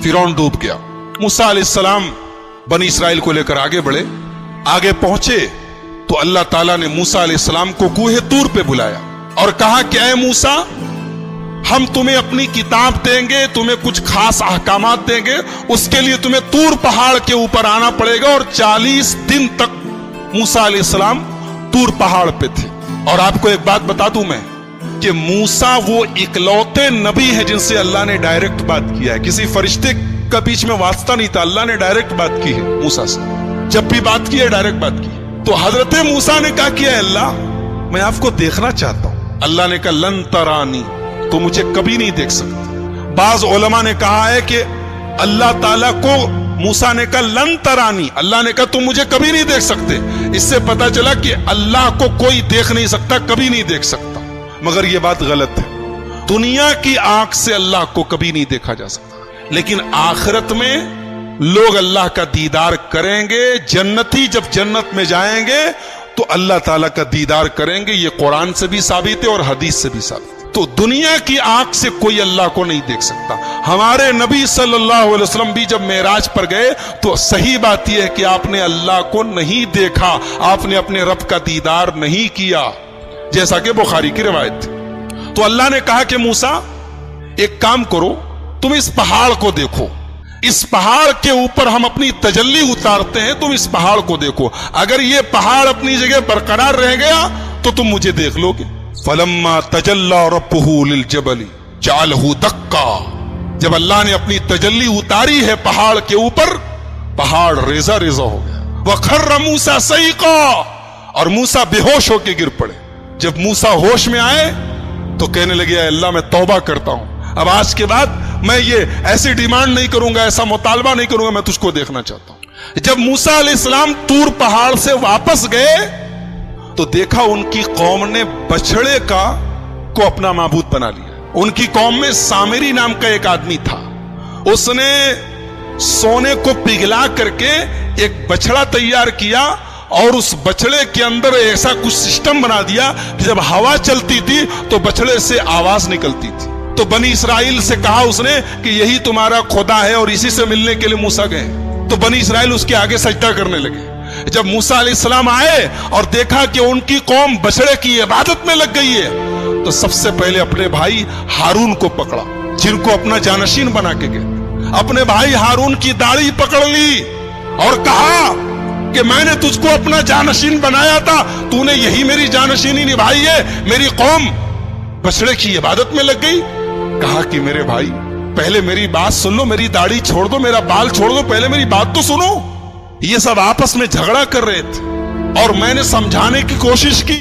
फिरौन डूब गया। मूसा अलैहिस्सलाम बनी इसराइल को लेकर आगे बढ़े। आगे पहुंचे तो अल्लाह ताला ने मूसा अलैहिस्सलाम को कूहे तूर पे बुलाया और कहा कि ऐ मूसा, हम तुम्हें अपनी किताब देंगे, तुम्हें कुछ खास अहकामात देंगे, उसके लिए तुम्हें तूर पहाड़ के ऊपर आना पड़ेगा। और 40 दिन तक मूसा अलैहिस्सलाम तूर पहाड़ पे थे। और आपको एक बात बता दूं मैं कि मूसा वो इकलौते नबी है जिनसे अल्लाह ने डायरेक्ट बात किया है। किसी फरिश्ते का बीच में वास्ता नहीं था, अल्लाह ने डायरेक्ट बात की है मूसा से। जब भी बात की है डायरेक्ट बात की। तो हजरत मूसा ने कहा कि अल्लाह, मैं आपको देखना चाहता हूं। अल्लाह ने कहा लन तरानी, तो मुझे कभी नहीं देख सकते। बाज उलमा ने कहा है कि अल्लाह ताला को मूसा ने कहा लन तरानी, अल्लाह ने कहा तुम मुझे कभी नहीं देख सकते। इससे पता चला कि अल्लाह को कोई देख नहीं सकता, कभी नहीं देख सकता। मगर यह बात गलत है। दुनिया की आंख से अल्लाह को कभी नहीं देखा जा सकता, लेकिन आखिरत में लोग अल्लाह का दीदार करेंगे। जन्नती जब जन्नत में जाएंगे तो अल्लाह ताला का दीदार करेंगे। ये कुरान से भी साबित है और हदीस से भी साबित है। तो दुनिया की आंख से कोई अल्लाह को नहीं देख सकता। हमारे नबी सल्लल्लाहु अलैहि वसल्लम भी जब मेराज पर गए तो सही बात यह है कि आपने अल्लाह को नहीं देखा, आपने अपने रब का दीदार नहीं किया, जैसा कि बुखारी की रिवायत थी। तो अल्लाह ने कहा कि मूसा, एक काम करो, तुम इस पहाड़ को देखो, इस पहाड़ के ऊपर हम अपनी तजल्ली उतारते हैं, तुम इस पहाड़ को देखो। अगर ये पहाड़ अपनी जगह बरकरार रह गया तो तुम मुझे देख लोगे। फलम्मा तजल्ला रब्बुहु लिल जबली जअलहु दक्का, जब अल्लाह ने अपनी तजल्ली उतारी है पहाड़ के ऊपर, पहाड़ रेजा रेजा हो गया। वखर्र मूसा सईका, और मूसा बेहोश होकर गिर पड़े। जब मूसा होश में आए तो कहने लगे अल्लाह, मैं तौबा करता हूं, अब आज के बाद मैं ये ऐसी डिमांड नहीं करूंगा, ऐसा मुतालबा नहीं करूंगा, मैं तुझको देखना चाहता हूं। जब मूसा अलैहिस्सलाम तूर पहाड़ से वापस गए तो देखा उनकी कौम ने बछड़े को अपना माबूद बना लिया। उनकी कौम में सामिरी नाम का एक आदमी था, उसने सोने को पिघला करके एक बछड़ा तैयार किया और उस बछड़े के अंदर ऐसा कुछ सिस्टम बना दिया कि जब हवा चलती थी तो बछड़े से आवाज निकलती थी। तो बनी इसराइल से कहा उसने कि यही तुम्हारा खुदा है, और इसी से मिलने के लिए मूसा गए। तो बनी इसराइल उसके आगे सजदा करने लगे। जब मूसा अलैहिस्सलाम आए और देखा कि उनकी कौम बछड़े की इबादत में लग गई है, तो सबसे पहले अपने भाई हारून को पकड़ा, जिनको अपना जानशीन बना के गए। अपने भाई हारून की दाढ़ी पकड़ ली और कहा कि मैंने तुझको अपना जानशीन बनाया था, तूने यही मेरी जानशीनी निभाई है, मेरी कौम बछड़े की इबादत में लग गई। कहा कि मेरे भाई, पहले मेरी बात सुन लो, मेरी दाढ़ी छोड़ दो, मेरा बाल छोड़ दो, पहले मेरी बात तो सुनो। ये सब आपस में झगड़ा कर रहे थे और मैंने समझाने की कोशिश की।